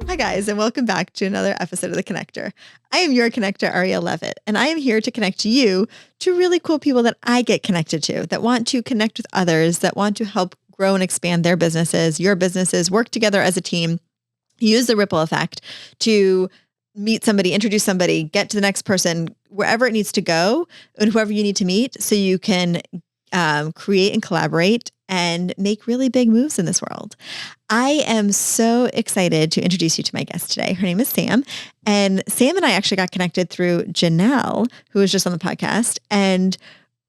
Hi guys, and welcome back to another episode of The Connector. I am your connector, Arielle Leavitt, and I am here to connect you to really cool people that I get connected to, that want to connect with others, that want to help grow and expand their businesses, your businesses, work together as a team, use the ripple effect to meet somebody, introduce somebody, get to the next person, wherever it needs to go, and whoever you need to meet, so you can create and collaborate and make really big moves in this world. I am so excited to introduce you to my guest today. Her name is Sam. And Sam and I actually got connected through Janelle, who was just on the podcast. And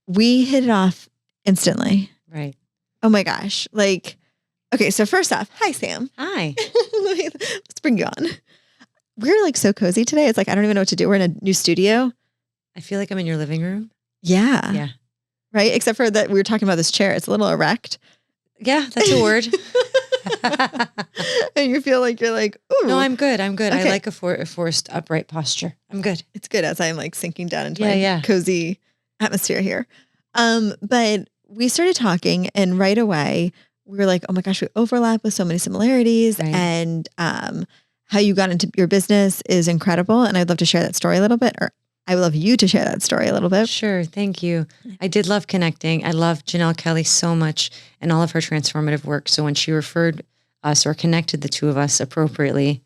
we hit it off instantly. Right. Oh my gosh. Okay, so first off, hi, Sam. Hi. Let's bring you on. We're so cozy today. It's I don't even know what to do. We're in a new studio. I feel like I'm in your living room. Yeah. Yeah. Right? Except for that we were talking about this chair. It's a little erect. Yeah, that's a word. And you feel like you're ooh. No, I'm good. Okay. I like a forced upright posture. I'm good. It's good as I'm sinking down into my cozy atmosphere here. But we started talking and right away we were like, oh my gosh, we overlap with so many similarities. Right. And how you got into your business is incredible. And I'd love to share that story a little bit, or I would love you to share that story a little bit. Sure. Thank you. I did love connecting. I love Janelle Kelly so much and all of her transformative work. So when she referred us or connected the two of us appropriately,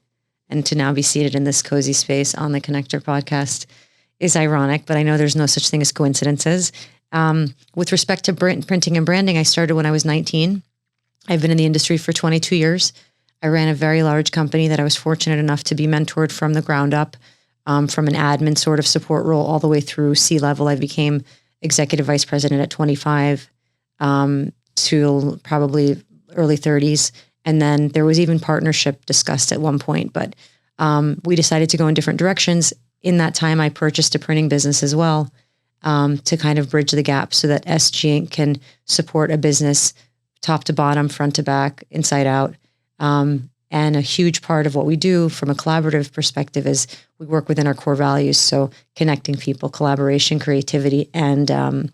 and to now be seated in this cozy space on the Connector podcast is ironic, but I know there's no such thing as coincidences. With respect to printing and branding, I started when I was 19. I've been in the industry for 22 years. I ran a very large company that I was fortunate enough to be mentored from the ground up. From an admin sort of support role all the way through C-level. I became executive vice president at 25 to probably early 30s. And then there was even partnership discussed at one point, but we decided to go in different directions. In that time, I purchased a printing business as well to kind of bridge the gap so that SG Inc. can support a business top to bottom, front to back, inside out. And a huge part of what we do from a collaborative perspective is we work within our core values. So connecting people, collaboration, creativity, and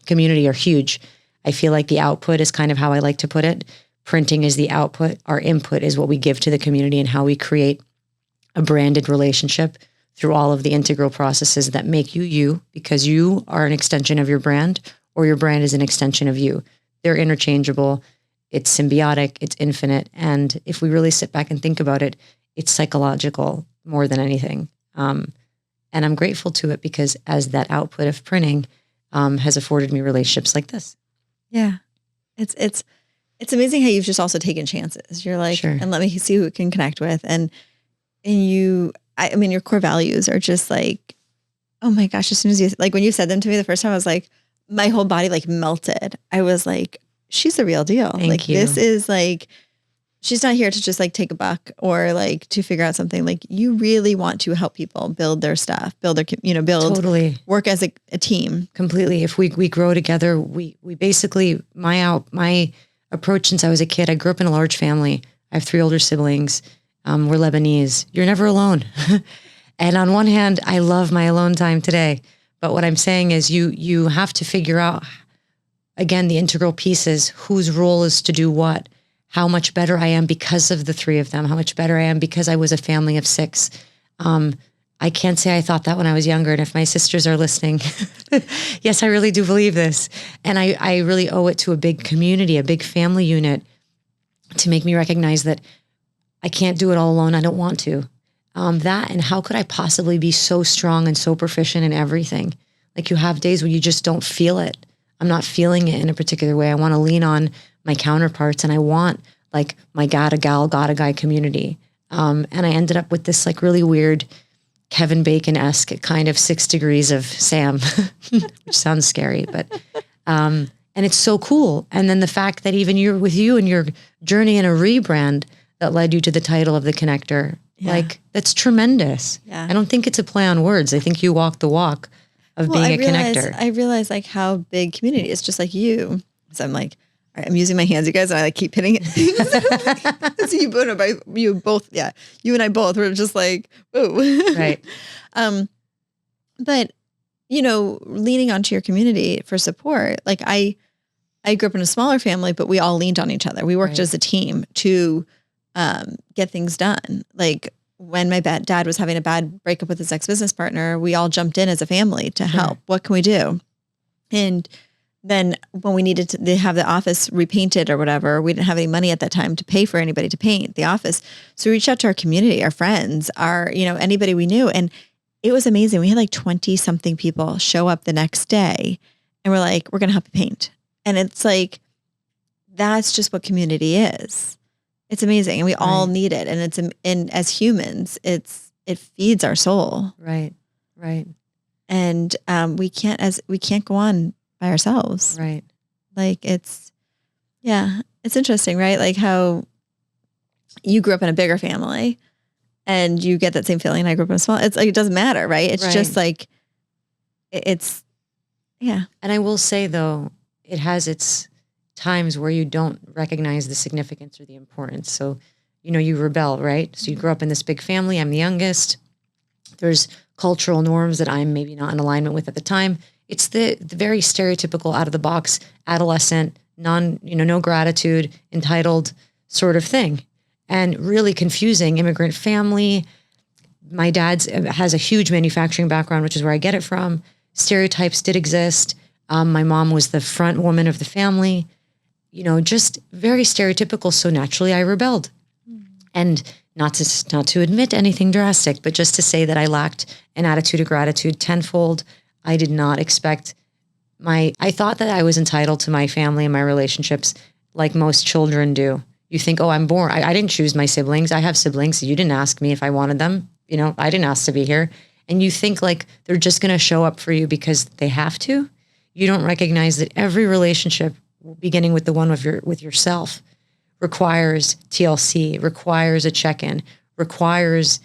community are huge. I feel like the output is kind of how I like to put it. Printing is the output. Our input is what we give to the community and how we create a branded relationship through all of the integral processes that make you, you, because you are an extension of your brand or your brand is an extension of you. They're interchangeable. It's symbiotic, it's infinite. And if we really sit back and think about it, it's psychological more than anything. And I'm grateful to it because as that output of printing has afforded me relationships like this. Yeah. It's amazing how you've just also taken chances. You're sure. And let me see who it can connect with. And your core values are just oh my gosh, as soon as you, when you said them to me the first time, I was my whole body melted. I was she's the real deal. Thank you. This is she's not here to just take a buck or to figure out something. You really want to help people build their stuff, build their, build, totally work as a team. Completely. If we grow together, we basically, my approach since I was a kid, I grew up in a large family. I have 3 older siblings. We're Lebanese. You're never alone. And on one hand, I love my alone time today. But what I'm saying is you have to figure out, again, the integral pieces, whose role is to do what, how much better I am because of the 3 of them, how much better I am because I was a family of 6. I can't say I thought that when I was younger. And if my sisters are listening, yes, I really do believe this. And I really owe it to a big community, a big family unit to make me recognize that I can't do it all alone. I don't want to. That and how could I possibly be so strong and so proficient in everything? You have days where you just don't feel it. I'm not feeling it in a particular way. I want to lean on my counterparts and I want my gotta gal, gotta guy community. And I ended up with this really weird Kevin Bacon-esque kind of 6 degrees of Sam, which sounds scary, but, and it's so cool. And then the fact that even you're with you and your journey in a rebrand that led you to the title of The Connector, that's tremendous. Yeah. I don't think it's a play on words. I think you walk the walk of being a connector. I realize how big community is, just like you. So I'm all right, I'm using my hands, you guys, and I keep hitting it. So you both, you and I both were just whoa. Right. But leaning onto your community for support, I grew up in a smaller family, but we all leaned on each other. We worked as a team to get things done. when my dad was having a bad breakup with his ex-business partner, we all jumped in as a family to help. What can we do? And then when we needed to have the office repainted or whatever, we didn't have any money at that time to pay for anybody to paint the office. So we reached out to our community, our friends, anybody we knew. And it was amazing. We had like 20 something people show up the next day and we're like, we're going to help you paint. And it's like, that's just what community is. It's amazing. And we all need it. And as humans, it feeds our soul. Right. Right. And we can't go on by ourselves. Right. Like it's interesting, right? Like how you grew up in a bigger family and you get that same feeling. I grew up in a small, it's like, it doesn't matter. Right. It's just like, yeah. And I will say though, it has its times where you don't recognize the significance or the importance. So, you rebel, right? So you grow up in this big family. I'm the youngest. There's cultural norms that I'm maybe not in alignment with at the time. It's the very stereotypical out of the box adolescent, no gratitude, entitled sort of thing. And really confusing immigrant family. My dad has a huge manufacturing background, which is where I get it from. Stereotypes did exist. My mom was the front woman of the family, just very stereotypical. So naturally I rebelled. And not to admit anything drastic, but just to say that I lacked an attitude of gratitude tenfold. I did not expect I thought that I was entitled to my family and my relationships like most children do. You think, oh, I'm born. I didn't choose my siblings. I have siblings. You didn't ask me if I wanted them. I didn't ask to be here. And you think like they're just going to show up for you because they have to. You don't recognize that every relationship, beginning with the one with yourself, requires TLC, requires a check-in, requires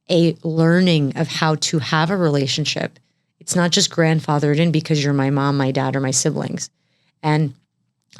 a learning of how to have a relationship. It's not just grandfathered in because you're my mom, my dad, or my siblings. And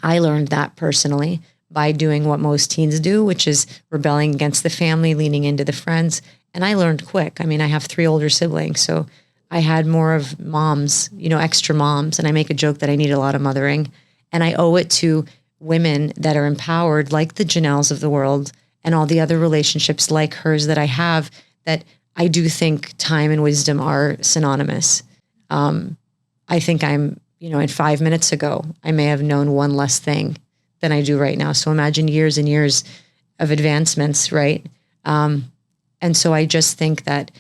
I learned that personally by doing what most teens do, which is rebelling against the family, leaning into the friends. And I learned quick. I mean, I have 3 older siblings, so I had more of moms, extra moms. And I make a joke that I need a lot of mothering. And I owe it to women that are empowered, like the Janelles of the world and all the other relationships like hers that I have, that I do think time and wisdom are synonymous. I think I'm, in 5 minutes ago, I may have known one less thing than I do right now. So imagine years and years of advancements, right? And so I just think that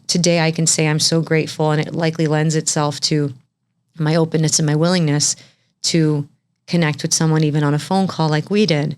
today I can say I'm so grateful, and it likely lends itself to my openness and my willingness to connect with someone even on a phone call like we did.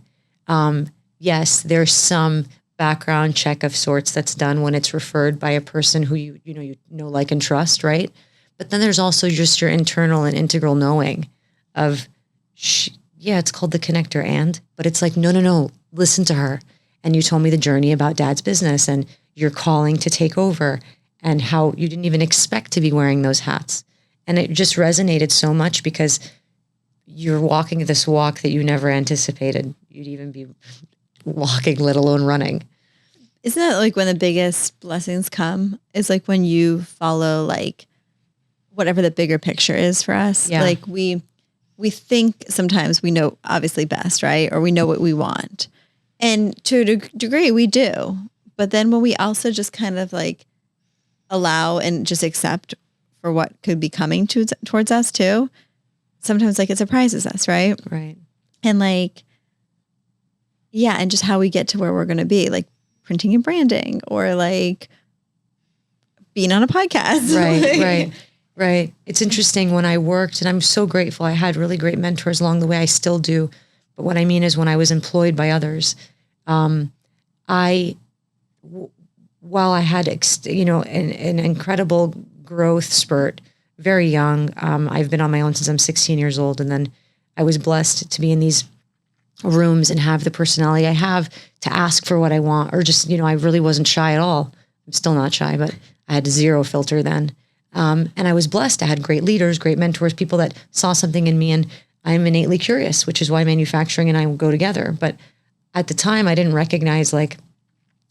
Yes, there's some background check of sorts that's done when it's referred by a person who you know, like, and trust, right? But then there's also just your internal and integral knowing of, it's called the connector, but it's like, no, listen to her. And you told me the journey about Dad's business and your calling to take over and how you didn't even expect to be wearing those hats. And it just resonated so much because you're walking this walk that you never anticipated you'd even be walking, let alone running. Isn't that like when the biggest blessings come? Is like when you follow like whatever the bigger picture is for us. Yeah. Like we think sometimes we know obviously best, right? Or we know what we want. And to a degree we do. But then when we also just kind of like allow and just accept for what could be coming towards us too, sometimes like it surprises us, right? Right. And like, yeah, and just how we get to where we're going to be, like printing and branding or like being on a podcast. Right, right. It's interesting when I worked, and I'm so grateful. I had really great mentors along the way. I still do. But what I mean is when I was employed by others, while I had, an incredible growth spurt, very young. I've been on my own since I'm 16 years old. And then I was blessed to be in these rooms and have the personality I have to ask for what I want, or just, I really wasn't shy at all. I'm still not shy, but I had 0 filter then. And I was blessed. I had great leaders, great mentors, people that saw something in me, and I'm innately curious, which is why manufacturing and I go together. But at the time I didn't recognize, like,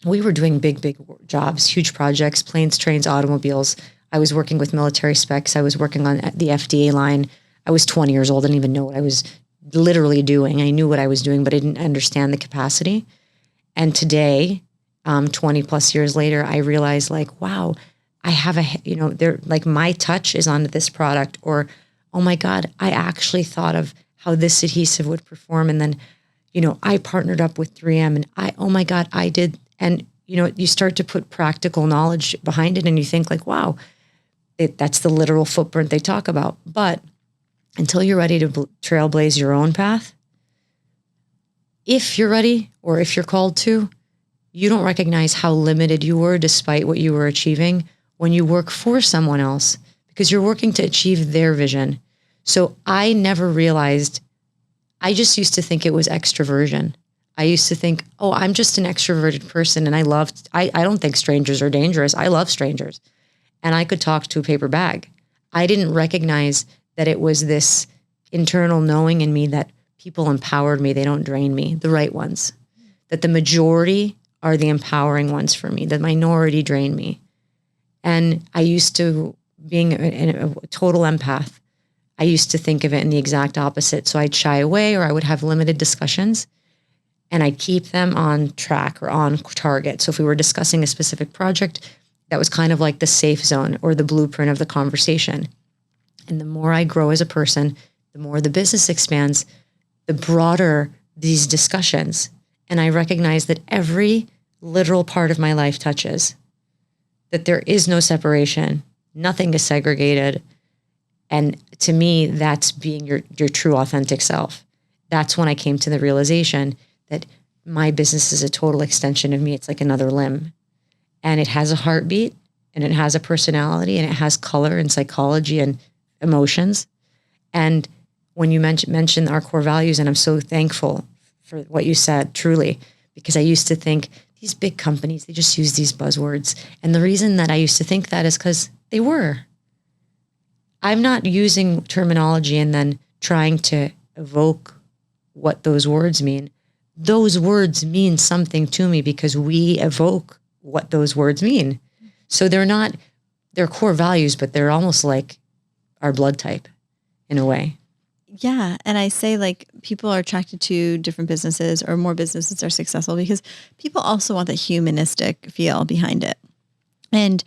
we were doing big jobs, huge projects, planes, trains, automobiles. I was working with military specs. I was working on the FDA line. I was 20 years old. I didn't even know what I was literally doing. I knew what I was doing, but I didn't understand the capacity. And today 20 plus years later, I realized like, wow, I have they're like my touch is on this product, or, oh my God, I actually thought of how this adhesive would perform. And then, I partnered up with 3M and oh my God, I did. And, you start to put practical knowledge behind it and you think like, wow, that's the literal footprint they talk about. But until you're ready to trailblaze your own path, if you're ready or if you're called to, you don't recognize how limited you were despite what you were achieving when you work for someone else, because you're working to achieve their vision. So I never realized, I just used to think it was extroversion. I used to think, oh, I'm just an extroverted person. And I don't think strangers are dangerous. I love strangers. And I could talk to a paper bag. I didn't recognize that it was this internal knowing in me that people empowered me. They don't drain me, the right ones. That the majority are the empowering ones for me. The minority drain me. And I used to, being a total empath, I used to think of it in the exact opposite. So I'd shy away or I would have limited discussions and I'd keep them on track or on target. So if we were discussing a specific project, that was kind of like the safe zone or the blueprint of the conversation. And the more I grow as a person, the more the business expands, the broader these discussions. And I recognize that every literal part of my life touches, that there is no separation, nothing is segregated. And to me, that's being your true authentic self. That's when I came to the realization that my business is a total extension of me. It's like another limb. And it has a heartbeat and it has a personality and it has color and psychology and emotions. And when you mentioned our core values, and I'm so thankful for what you said, truly, because I used to think these big companies, they just use these buzzwords. And the reason that I used to think that is because they were. I'm not using terminology and then trying to evoke what those words mean. Those words mean something to me because we evoke what those words mean. So they're core values, but they're almost like our blood type in a way. Yeah. And I say like people are attracted to different businesses or more businesses are successful because people also want the humanistic feel behind it. And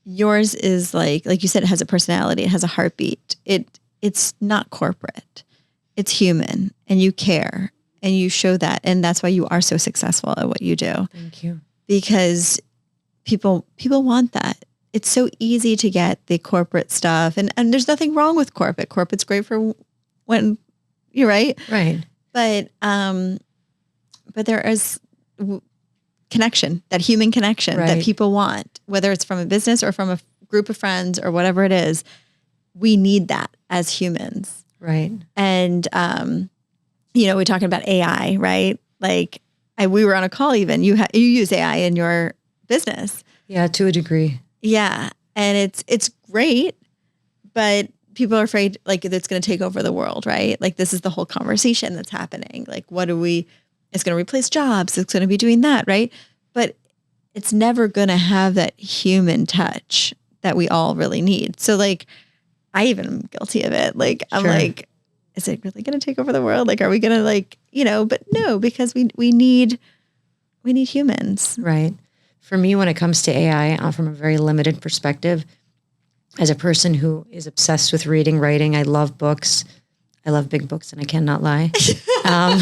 yours is like you said, it has a personality, it has a heartbeat. It's not corporate. It's human and you care and you show that. And that's why you are so successful at what you do. Thank you. Because people want that. It's so easy to get the corporate stuff and there's nothing wrong with corporate. Corporate's great for when you're right. Right. But there is connection, that human connection that people want, whether it's from a business or from a group of friends or whatever it is. We need that as humans. Right. And, we're talking about AI, right? Like we were on a call even, you use AI in your business. Yeah, to a degree. Yeah. And it's great, but people are afraid like it's going to take over the world, right? Like this is the whole conversation that's happening. Like it's going to replace jobs. It's going to be doing that, right? But it's never going to have that human touch that we all really need. So like, I even am guilty of it. Like, I'm like, is it really going to take over the world? Like, are we going to but no, because we need humans. Right. For me, when it comes to AI, I'm from a very limited perspective. As a person who is obsessed with reading, writing, I love books. I love big books and I cannot lie. I'm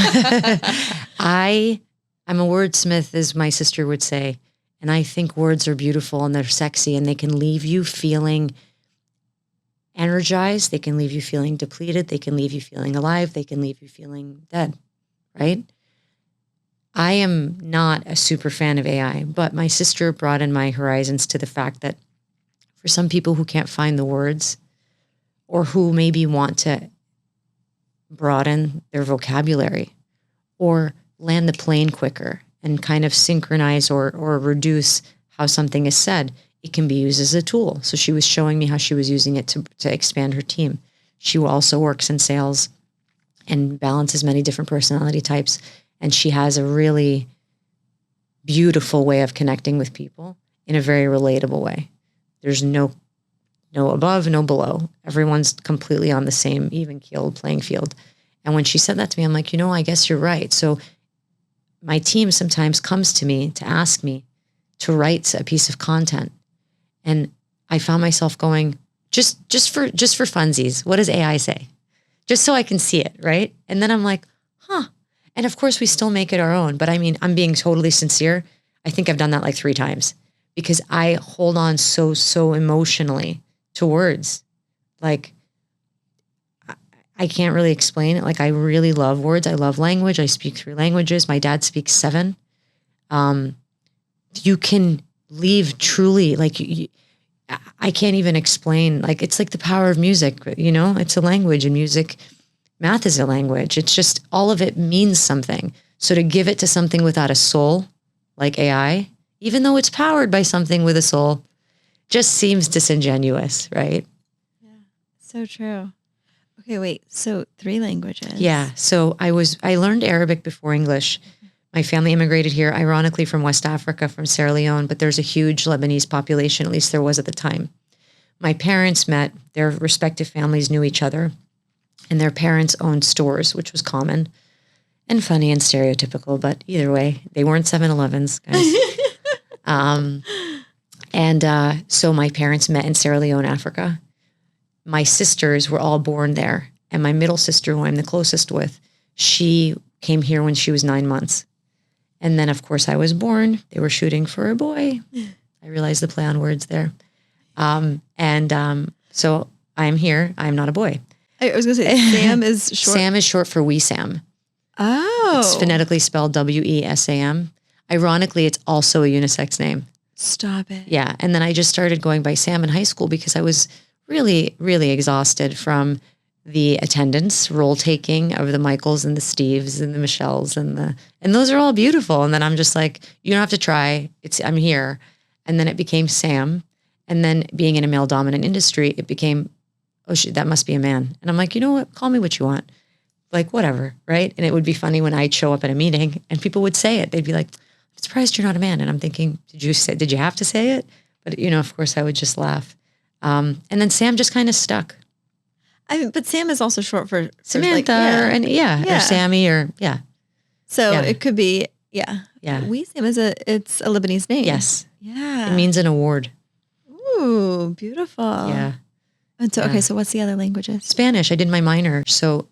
a wordsmith, as my sister would say. And I think words are beautiful and they're sexy and they can leave you feeling energized. They can leave you feeling depleted. They can leave you feeling alive. They can leave you feeling dead, right? I am not a super fan of AI, but my sister broadened my horizons to the fact that for some people who can't find the words or who maybe want to broaden their vocabulary or land the plane quicker and kind of synchronize or reduce how something is said, it can be used as a tool. So she was showing me how she was using it to expand her team. She also works in sales and balances many different personality types. And she has a really beautiful way of connecting with people in a very relatable way. There's no above, no below. Everyone's completely on the same even-keeled playing field. And when she said that to me, I'm like, I guess you're right. So my team sometimes comes to me to ask me, to write a piece of content. And I found myself going, just for funsies, what does AI say? Just so I can see it, right? And then I'm like, huh. And of course we still make it our own. But I mean, I'm being totally sincere. I think I've done that like 3 times because I hold on so emotionally to words. Like, I can't really explain it. Like, I really love words. I love language. I speak 3 languages. My dad speaks 7. You can leave truly, like, I can't even explain. Like, it's like the power of music, you know? It's a language, and music, math is a language. It's just, all of it means something. So to give it to something without a soul, like AI, even though it's powered by something with a soul, just seems disingenuous, right? Yeah, so true. Okay, wait. So 3 languages. Yeah. So I learned Arabic before English. My family immigrated here, ironically, from West Africa, from Sierra Leone, but there's a huge Lebanese population, at least there was at the time. My parents met, their respective families knew each other, and their parents owned stores, which was common and funny and stereotypical, but either way, they weren't 7-Elevens, guys. So my parents met in Sierra Leone, Africa. My sisters were all born there. And my middle sister, who I'm the closest with, she came here when she was 9 months. And then, of course, I was born. They were shooting for a boy. I realized the play on words there. So I'm here. I'm not a boy. I was going to say, Sam is short. Sam is short for Wesam. Oh. It's phonetically spelled Wesam. Ironically, it's also a unisex name. Stop it. Yeah. And then I just started going by Sam in high school because I was really, really exhausted from the attendance, role taking of the Michaels and the Steves and the Michelles and those are all beautiful. And then I'm just like, you don't have to try. I'm here. And then it became Sam. And then being in a male dominant industry, it became, oh shit, that must be a man. And I'm like, you know what? Call me what you want. Like, whatever. Right. And it would be funny when I'd show up at a meeting and people would say it. They'd be like, I'm surprised you're not a man. And I'm thinking, did you have to say it? But you know, of course I would just laugh. And then Sam just kind of stuck. I mean, but Sam is also short for Samantha, or Sammy, or yeah. So it could be, yeah. Sam it's a Lebanese name. Yes. Yeah. It means an award. Ooh, beautiful. Yeah. And so, okay, so what's the other languages? Spanish. I did my minor. So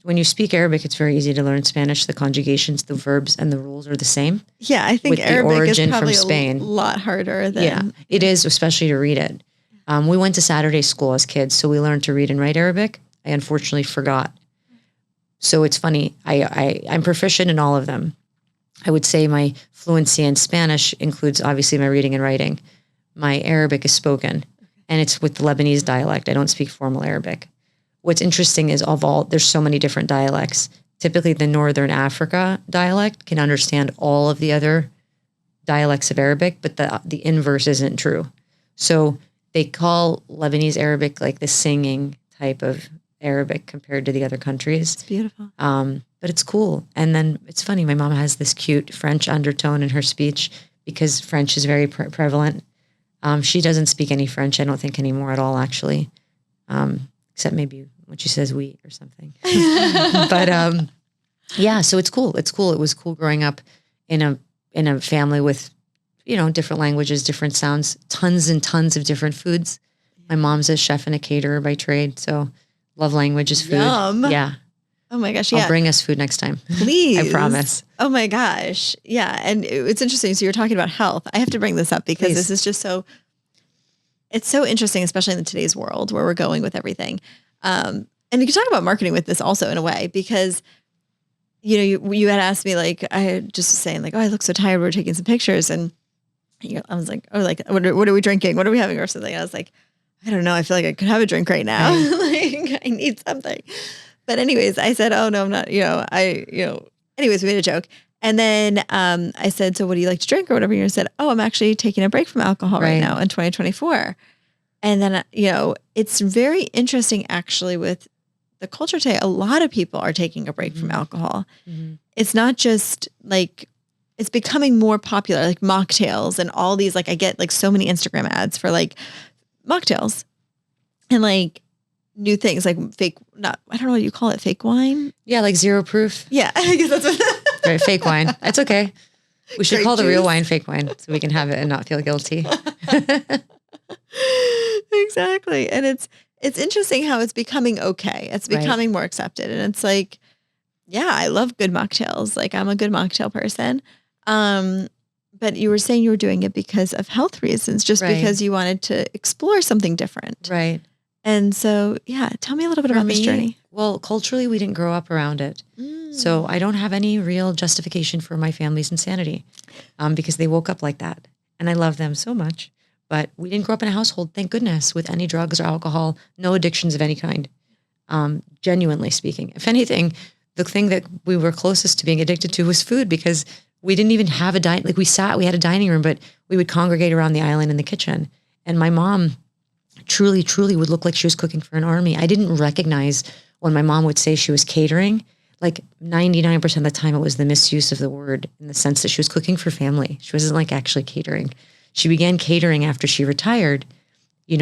when you speak Arabic, it's very easy to learn Spanish. The conjugations, the verbs, and the rules are the same. Yeah, I think with Arabic the origin is probably from Spain. A lot harder than... Yeah, it is, especially to read it. We went to Saturday school as kids, so we learned to read and write Arabic. I unfortunately forgot. So it's funny. I'm proficient in all of them. I would say my fluency in Spanish includes obviously my reading and writing. My Arabic is spoken, and it's with the Lebanese dialect. I don't speak formal Arabic. What's interesting is there's so many different dialects. Typically the Northern Africa dialect can understand all of the other dialects of Arabic, but the inverse isn't true. So they call Lebanese Arabic like the singing type of Arabic compared to the other countries. It's beautiful. But it's cool. And then it's funny, my mom has this cute French undertone in her speech because French is very prevalent. She doesn't speak any French, I don't think, anymore at all, actually. Except maybe when she says we or something. But yeah, so it's cool. It's cool. It was cool growing up in a family with, different languages, different sounds, tons and tons of different foods. My mom's a chef and a caterer by trade, so love language is food. Yum. Yeah. Oh my gosh, yeah. I'll bring us food next time. Please. I promise. Oh my gosh. Yeah. And it's interesting. So you're talking about health. I have to bring this up because this is just it's so interesting, especially in today's world where we're going with everything. And you can talk about marketing with this also in a way, because, you had asked me, like, I had just saying like, oh, I look so tired. We're taking some pictures. And I was like, what are we drinking? What are we having or something? And I was like, I don't know. I feel like I could have a drink right now. Like, I need something. But anyways, I said, oh no, I'm not, anyways, we made a joke. And then I said, so what do you like to drink or whatever? And you said, oh, I'm actually taking a break from alcohol right now in 2024. And then, it's very interesting actually with the culture today. A lot of people are taking a break from alcohol. Mm-hmm. It's not just like, it's becoming more popular, like mocktails and all these, like I get like so many Instagram ads for like mocktails and like new things like I don't know what you call it, fake wine? Yeah, like 0 proof. Yeah, I guess that's what right, fake wine. It's okay. We should Grape call the real juice. wine fake wine so we can have it and not feel guilty. Exactly. And it's interesting how it's becoming okay. It's Right. becoming more accepted. And it's like, yeah, I love good mocktails. Like I'm a good mocktail person. But you were saying you were doing it because of health reasons, just Right. because you wanted to explore something different. Right. And so, yeah, tell me a little bit For about this journey. well, culturally, we didn't grow up around it. So I don't have any real justification for my family's insanity because they woke up like that. And I love them so much. But we didn't grow up in a household, thank goodness, with any drugs or alcohol, no addictions of any kind, genuinely speaking. If anything, the thing that we were closest to being addicted to was food because we didn't even have a dining, like we had a dining room, but we would congregate around the island in the kitchen. And my mom truly, truly would look like she was cooking for an army. I didn't recognize when my mom would say she was catering, like 99% of the time it was the misuse of the word in the sense that she was cooking for family. She wasn't like actually catering. She began catering after she retired,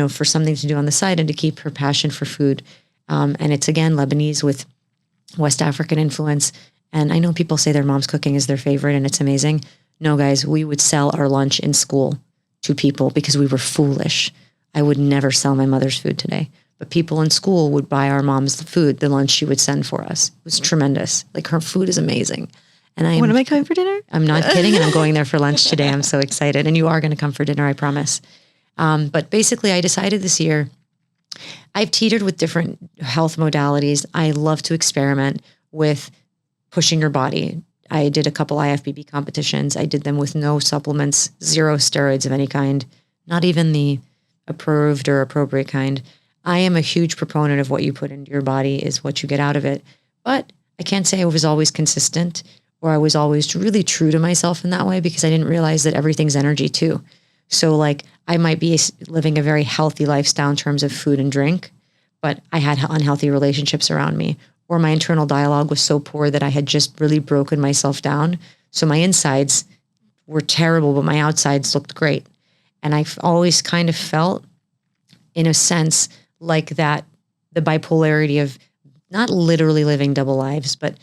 for something to do on the side and to keep her passion for food. And it's again, Lebanese with West African influence. And I know people say their mom's cooking is their favorite and it's amazing. No, guys, we would sell our lunch in school to people because we were foolish. I would never sell my mother's food today. But people in school would buy our mom's food, the lunch she would send for us. It was tremendous. Like her food is amazing. And When am I coming for dinner? I'm not kidding. And I'm going there for lunch today. I'm so excited. And you are going to come for dinner, I promise. But basically I decided this year, I've teetered with different health modalities. I love to experiment with pushing your body. I did a couple IFBB competitions. I did them with no supplements, 0 steroids of any kind, not even the approved or appropriate kind. I am a huge proponent of what you put into your body is what you get out of it. But I can't say I was always consistent or I was always really true to myself in that way because I didn't realize that everything's energy too. So like I might be living a very healthy lifestyle in terms of food and drink, but I had unhealthy relationships around me or my internal dialogue was so poor that I had just really broken myself down. So my insides were terrible, but my outsides looked great. And I've always kind of felt in a sense like that, the bipolarity of not literally living double lives, but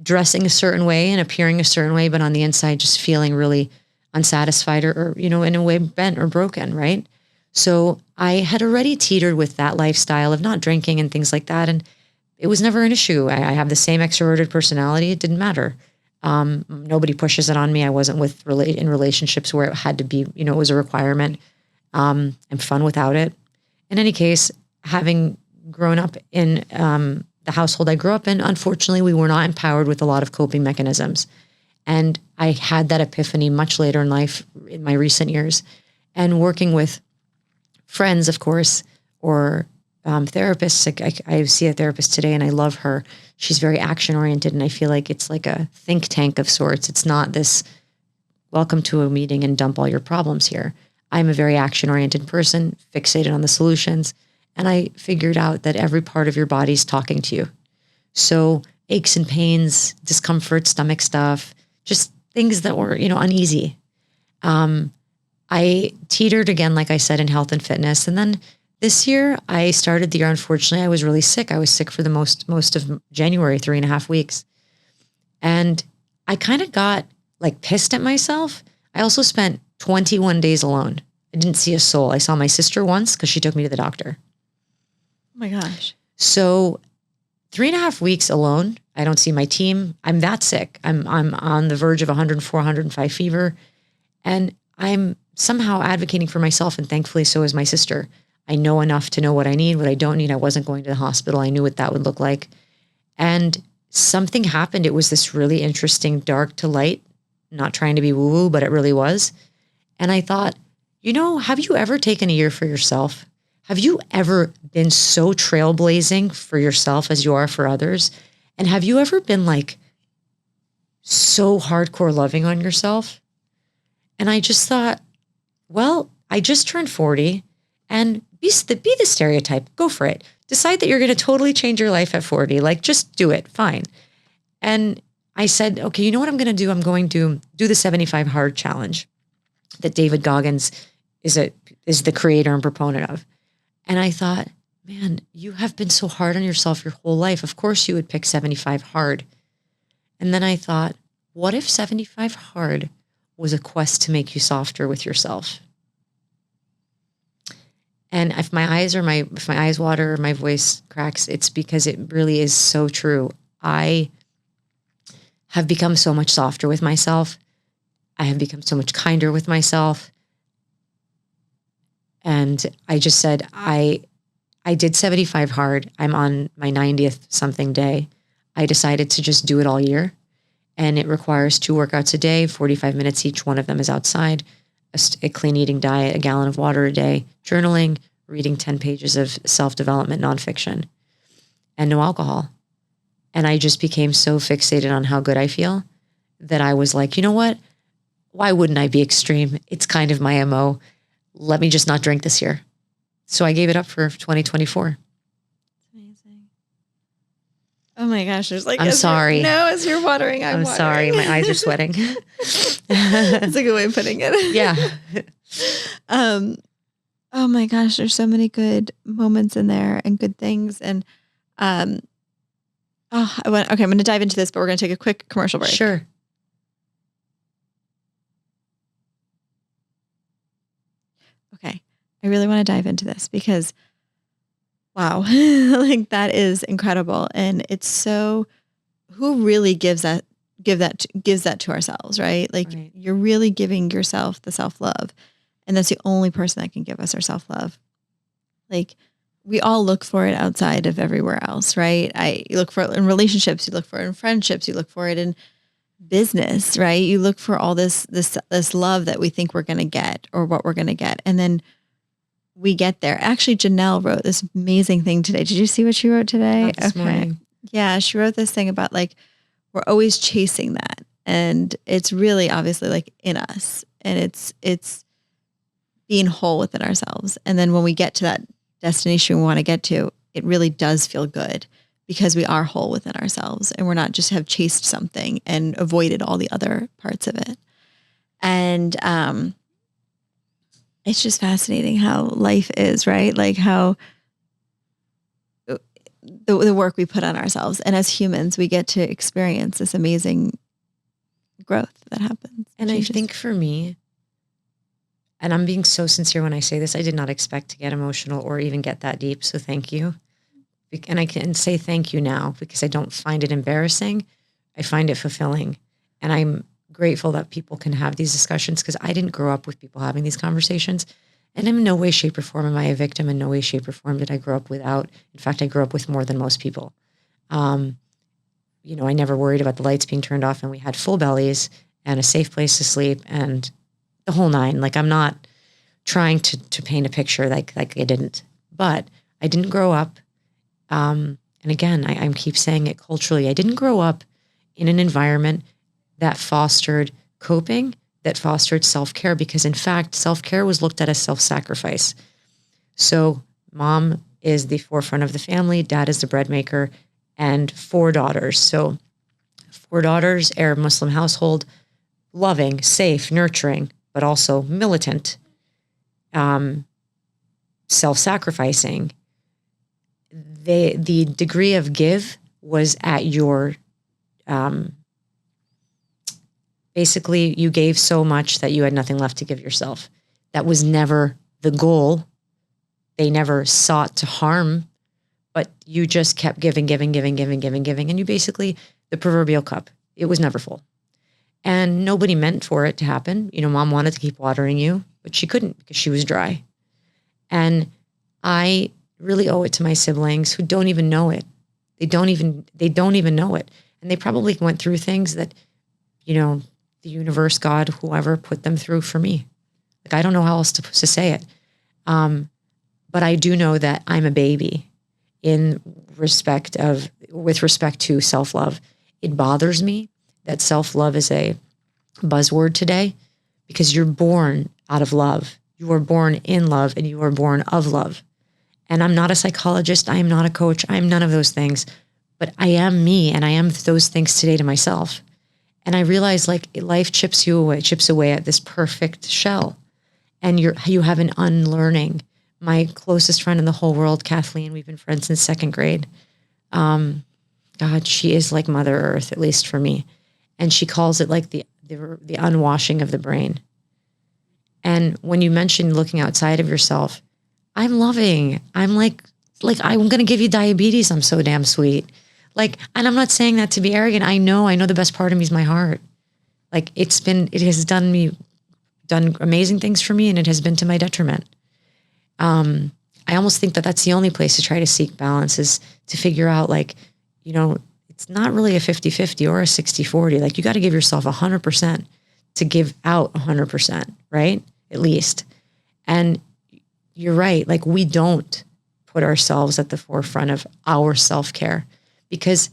dressing a certain way and appearing a certain way, but on the inside, just feeling really unsatisfied or in a way bent or broken. Right. So I had already teetered with that lifestyle of not drinking and things like that. And it was never an issue. I have the same extroverted personality. It didn't matter. Nobody pushes it on me. I wasn't in relationships where it had to be, it was a requirement. I'm fun without it. In any case, having grown up in the household I grew up in, unfortunately, we were not empowered with a lot of coping mechanisms. And I had that epiphany much later in life, in my recent years, and working with friends, of course, or therapists. Like I see a therapist today and I love her. She's very action oriented and I feel like it's like a think tank of sorts. It's not this welcome to a meeting and dump all your problems here. I'm a very action oriented person, fixated on the solutions. And I figured out that every part of your body's talking to you. So aches and pains, discomfort, stomach stuff, just things that were, uneasy. I teetered again, like I said, in health and fitness. And then this year I started the year, unfortunately, I was really sick. I was sick for the most of January, 3.5 weeks. And I kind of got like pissed at myself. I also spent 21 days alone. I didn't see a soul. I saw my sister once because she took me to the doctor. Oh my gosh. So 3.5 weeks alone, I don't see my team. I'm that sick. I'm on the verge of 104, 105 fever. And I'm somehow advocating for myself. And thankfully, so is my sister. I know enough to know what I need, what I don't need. I wasn't going to the hospital. I knew what that would look like. And something happened. It was this really interesting dark to light, not trying to be woo-woo, but it really was. And I thought, have you ever taken a year for yourself? Have you ever been so trailblazing for yourself as you are for others? And have you ever been like so hardcore loving on yourself? And I just thought, well, I just turned 40 and be the stereotype. Go for it. Decide that you're going to totally change your life at 40. Like, just do it. Fine. And I said, okay, you know what I'm going to do? I'm going to do the 75 hard challenge that David Goggins is the creator and proponent of. And I thought, man, you have been so hard on yourself your whole life. Of course you would pick 75 hard. And then I thought, what if 75 hard was a quest to make you softer with yourself. And if my eyes water or my voice cracks, it's because it really is so true. I have become so much softer with myself. I have become so much kinder with myself. And I just said, I did 75 hard. I'm on my 90th something day. I decided to just do it all year. And it requires 2 workouts a day, 45 minutes each. One of them is outside, a clean eating diet, a gallon of water a day, journaling, reading 10 pages of self-development nonfiction, and no alcohol. And I just became so fixated on how good I feel that I was like, you know what? Why wouldn't I be extreme? It's kind of my MO. Let me just not drink this year. So I gave it up for 2024. Amazing. Oh my gosh. There's like, I'm sorry. No, as you're watering, I'm watering. Sorry. My eyes are sweating. That's a good way of putting it. Yeah. Oh my gosh. There's so many good moments in there and good things. And, okay, I'm going to dive into this, but we're going to take a quick commercial break. Sure. Okay. I really want to dive into this because wow, like that is incredible. And it's so, who really gives that to ourselves, right? Like Right. You're really giving yourself the self-love. And that's the only person that can give us our self-love. Like we all look for it outside of everywhere else, right? You look for it in relationships, you look for it in friendships, you look for it in business, right? You look for all this love that we think we're going to get or what we're going to get. And then we get there. Actually, Janelle wrote this amazing thing today. Did you see what she wrote today? This morning. Yeah. She wrote this thing about like, we're always chasing that. And it's really obviously like in us, and it's being whole within ourselves. And then when we get to that destination we want to get to, it really does feel good because we are whole within ourselves and we're not just have chased something and avoided all the other parts of it. And, it's just fascinating how life is, right? Like how the work we put on ourselves, and as humans, we get to experience this amazing growth that happens. And I think for me, and I'm being so sincere when I say this, I did not expect to get emotional or even get that deep. So thank you. And I can say thank you now because I don't find it embarrassing. I find it fulfilling. And I'm grateful that people can have these discussions because I didn't grow up with people having these conversations. And in no way, shape, or form am I a victim. In no way, shape, or form did I grow up without. In fact, I grew up with more than most people. I never worried about the lights being turned off, and we had full bellies and a safe place to sleep and the whole nine. Like I'm not trying to paint a picture like I didn't, but I didn't grow up. And again, I keep saying it culturally. I didn't grow up in an environment that fostered coping, that fostered self-care, because in fact, self-care was looked at as self-sacrifice. So mom is the forefront of the family, dad is the bread maker, and 4 daughters. So 4 daughters, Arab Muslim household, loving, safe, nurturing, but also militant, self-sacrificing. The degree of give was at your, basically you gave so much that you had nothing left to give yourself. That was never the goal. They never sought to harm, but you just kept giving. And you basically, the proverbial cup, it was never full. And nobody meant for it to happen. Mom wanted to keep watering you, but she couldn't because she was dry. And I really owe it to my siblings who don't even know it. They don't even know it. And they probably went through things that, the universe, God, whoever put them through for me. Like, I don't know how else to say it. But I do know that I'm a baby with respect to self-love. It bothers me that self-love is a buzzword today because you're born out of love. You are born in love and you are born of love. And I'm not a psychologist. I am not a coach. I am none of those things, but I am me. And I am those things today to myself. And I realize like life chips away at this perfect shell. And you have an unlearning. My closest friend in the whole world, Kathleen, we've been friends since 2nd grade. God, she is like Mother Earth, at least for me. And she calls it like the the unwashing of the brain. And when you mentioned looking outside of yourself, I'm loving. I'm like I'm going to give you diabetes. I'm so damn sweet. Like, and I'm not saying that to be arrogant. I know the best part of me is my heart. Like it has done amazing things for me, and it has been to my detriment. I almost think that that's the only place to try to seek balance, is to figure out like, it's not really a 50-50 or a 60-40. Like you got to give yourself 100% to give out 100%, right? At least. And you're right. Like we don't put ourselves at the forefront of our self-care, because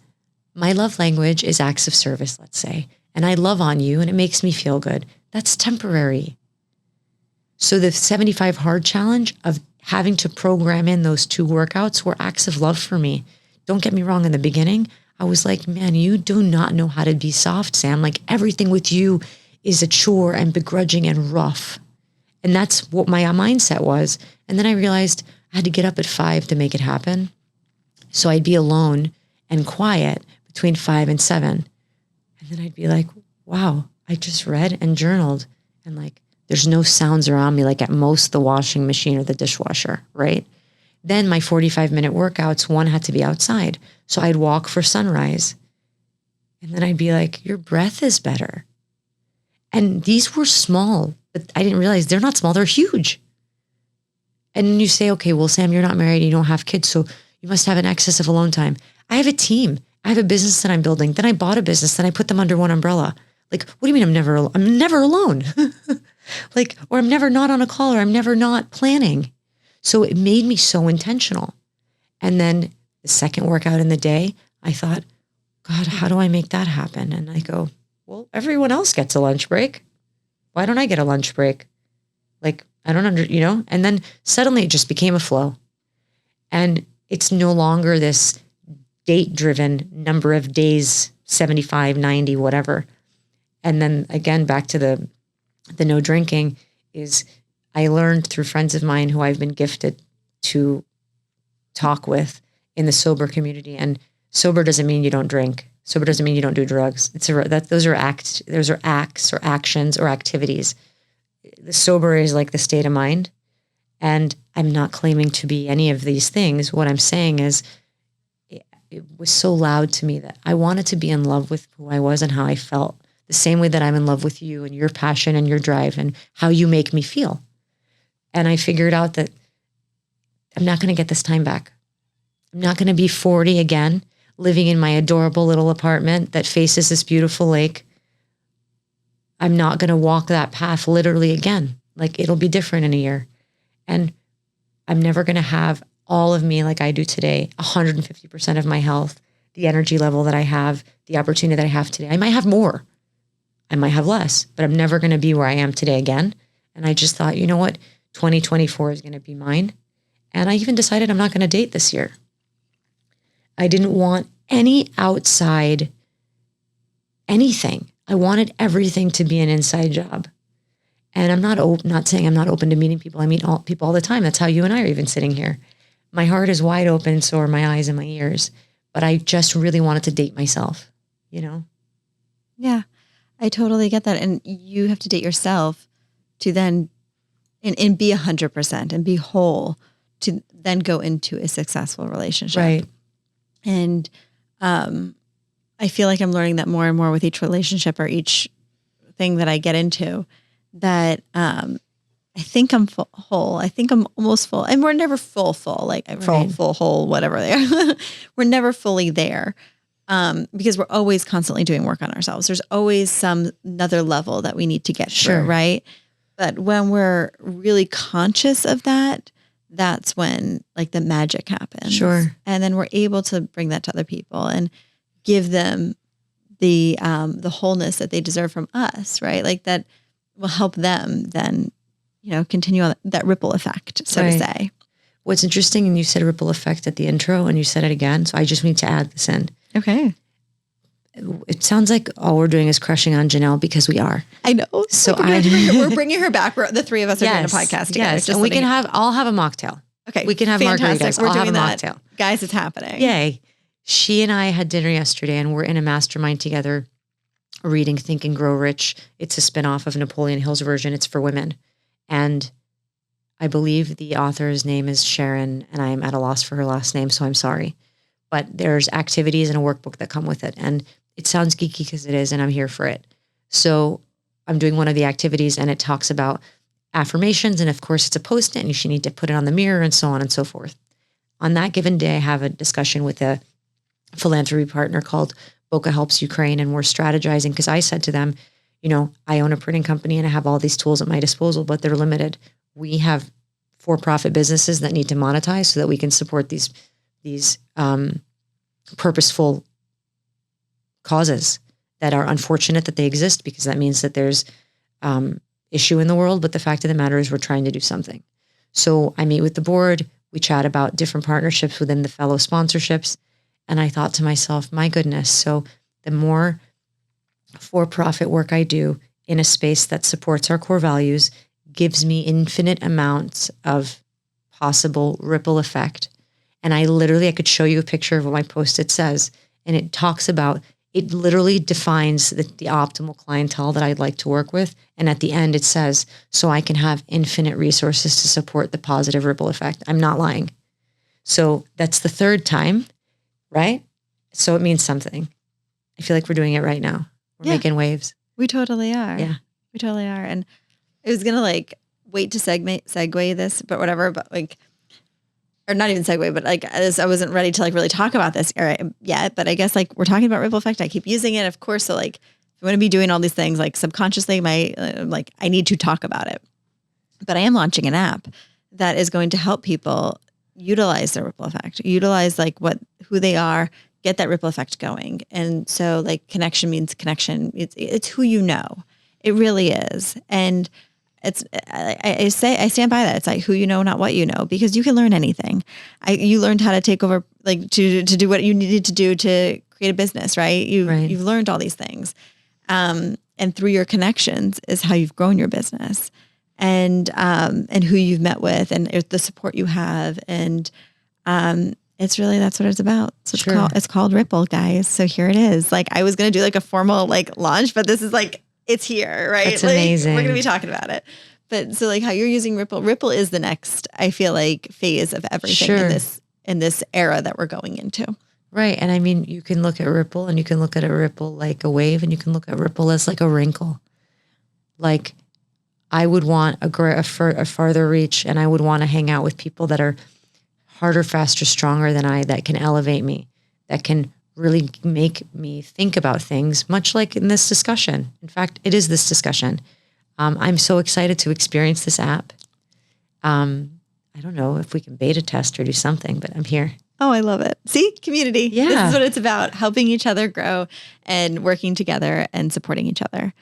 my love language is acts of service, let's say, and I love on you and it makes me feel good. That's temporary. So the 75 hard challenge of having to program in those 2 workouts were acts of love for me. Don't get me wrong. In the beginning, I was like, man, you do not know how to be soft, Sam. Like everything with you is a chore and begrudging and rough. And that's what my mindset was. And then I realized I had to get up at 5 to make it happen. So I'd be alone and quiet between 5 and 7. And then I'd be like, wow, I just read and journaled. And like, there's no sounds around me, like at most the washing machine or the dishwasher, right? Then my 45-minute workouts, one had to be outside. So I'd walk for sunrise. And then I'd be like, your breath is better. And these were small, but I didn't realize they're not small, they're huge. And you say, okay, well, Sam, you're not married, you don't have kids, so you must have an excess of alone time. I have a team. I have a business that I'm building. Then I bought a business, then I put them under one umbrella. Like, what do you mean I'm never alone? Like, or I'm never not on a call, or I'm never not planning. So it made me so intentional. And then the second workout in the day, I thought, God, how do I make that happen? And I go, well, everyone else gets a lunch break. Why don't I get a lunch break? Like, I don't and then suddenly it just became a flow. And it's no longer this date-driven number of days, 75, 90, whatever. And then again, back to the no drinking, is I learned through friends of mine who I've been gifted to talk with in the sober community. And sober doesn't mean you don't drink. Sober doesn't mean you don't do drugs. Those are acts or actions or activities. The sober is like the state of mind. And I'm not claiming to be any of these things. What I'm saying is it was so loud to me that I wanted to be in love with who I was and how I felt, the same way that I'm in love with you and your passion and your drive and how you make me feel. And I figured out that I'm not going to get this time back. I'm not going to be 40 again, living in my adorable little apartment that faces this beautiful lake. I'm not going to walk that path literally again. Like, it'll be different in a year. And I'm never going to have all of me like I do today, 150% of my health, the energy level that I have, the opportunity that I have today. I might have more. I might have less, but I'm never going to be where I am today again. And I just thought, you know what? 2024 is going to be mine. And I even decided I'm not going to date this year. I didn't want any outside anything. I wanted everything to be an inside job. And I'm not saying I'm not open to meeting people. I meet people all the time. That's how you and I are even sitting here. My heart is wide open, so are my eyes and my ears. But I just really wanted to date myself, Yeah, I totally get that. And you have to date yourself to then and be 100% and be whole to then go into a successful relationship. Right. And I feel like I'm learning that more and more with each relationship or each thing that I get into, that I think I'm whole. I think I'm almost full. And we're never full, like Right. full, whole, whatever they are. We're never fully there because we're always constantly doing work on ourselves. There's always another level that we need to get Sure. through, right? But when we're really conscious of that, that's when like the magic happens. Sure. And then we're able to bring that to other people and give them the wholeness that they deserve from us, right? Like that will help them then, continue on that ripple effect, so Right. to say. What's interesting, and you said ripple effect at the intro, and you said it again, so I just need to add this in. Okay. It sounds like all we're doing is crushing on Janelle, because we are. I know. So we're bringing her back. The three of us are doing a podcast together. Yes, and we can I'll have a mocktail. Okay. We can have fantastic. margaritas. We're I'll have doing a that. mocktail. Guys, it's happening. Yay. She and I had dinner yesterday, and we're in a mastermind together reading Think and Grow Rich. It's a spinoff of Napoleon Hill's version. It's for women. And I believe the author's name is Sharon, and I am at a loss for her last name, so I'm sorry. But there's activities and a workbook that come with it. And it sounds geeky because it is, and I'm here for it. So I'm doing one of the activities, and it talks about affirmations. And of course, it's a Post-it, and you should need to put it on the mirror and so on and so forth. On that given day, I have a discussion with a philanthropy partner called Boca Helps Ukraine, and we're strategizing because I said to them, I own a printing company and I have all these tools at my disposal, but they're limited. We have for-profit businesses that need to monetize so that we can support these purposeful causes that are unfortunate that they exist, because that means that there's issue in the world. But the fact of the matter is we're trying to do something. So I meet with the board. We chat about different partnerships within the fellow sponsorships. And I thought to myself, my goodness, so the more for-profit work I do in a space that supports our core values gives me infinite amounts of possible ripple effect. And I could show you a picture of what my Post-it says. And it talks about, it literally defines the optimal clientele that I'd like to work with. And at the end it says, so I can have infinite resources to support the positive ripple effect. I'm not lying. So that's the third time, right? So it means something. I feel like we're doing it right now. We're making waves. We totally are. Yeah. We totally are. And I was going to wait to segue this, but whatever, but or not even segue, but I wasn't ready to really talk about this yet, but I guess we're talking about ripple effect. I keep using it, of course. So if I'm going to be doing all these things, subconsciously, I need to talk about it. But I am launching an app that is going to help people utilize their ripple effect, utilize who they are, get that ripple effect going. And so connection means connection. It's who you know. It really is. And I stand by that. It's who you know, not what you know, because you can learn anything. You learned how to take over, to do what you needed to do to create a business, right? You've learned all these things. And through your connections is how you've grown your business, and who you've met with, and the support you have. And it's really, that's what it's about. So it's called Ripple, guys. So here it is. I was going to do a formal launch, but this is it's here, right? That's amazing. We're going to be talking about it. But so how you're using Ripple. Ripple is the next, I feel phase of everything in this era that we're going into. Right. And I mean, you can look at Ripple, and you can look at a ripple like a wave, and you can look at Ripple as a wrinkle. I would want a farther reach, and I would want to hang out with people that are harder, faster, stronger than I, that can elevate me, that can really make me think about things, much like in this discussion. In fact, it is this discussion. I'm so excited to experience this app. I don't know if we can beta test or do something, but I'm here. Oh, I love it. See, community. Yeah. This is what it's about, helping each other grow and working together and supporting each other.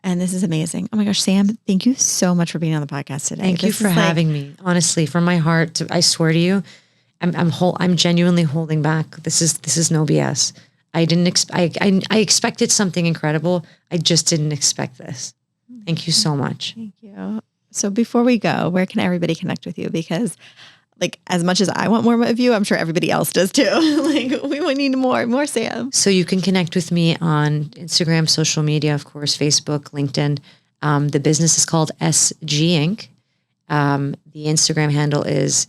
And this is amazing. Oh my gosh, Sam, thank you so much for being on the podcast today. Thank you for having me. Honestly, from my heart, I swear to you, I'm genuinely holding back. This is no BS. I expected something incredible. I just didn't expect this. Thank you so much. Thank you. So before we go, where can everybody connect with you? Because as much as I want more of you, I'm sure everybody else does too. We need more Sam. So you can connect with me on Instagram, social media, of course, Facebook, LinkedIn. The business is called SG Inc. The Instagram handle is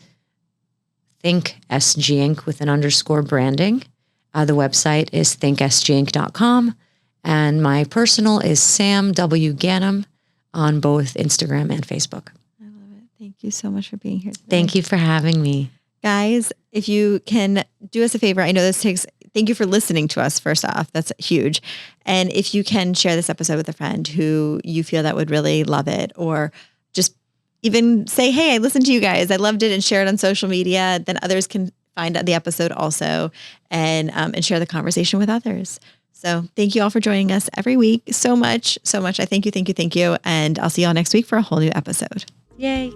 Think SG Inc. with an _ branding. The website is thinksginc.com. And my personal is Sam W. Ghanem on both Instagram and Facebook. I love it. Thank you so much for being here today. Thank you for having me. Guys, if you can do us a favor, I know thank you for listening to us first off. That's huge. And if you can share this episode with a friend who you feel that would really love it, or just even say, hey, I listened to you guys, I loved it, and share it on social media, then others can find the episode also and share the conversation with others. So thank you all for joining us every week so much. I thank you. And I'll see you all next week for a whole new episode. Yay.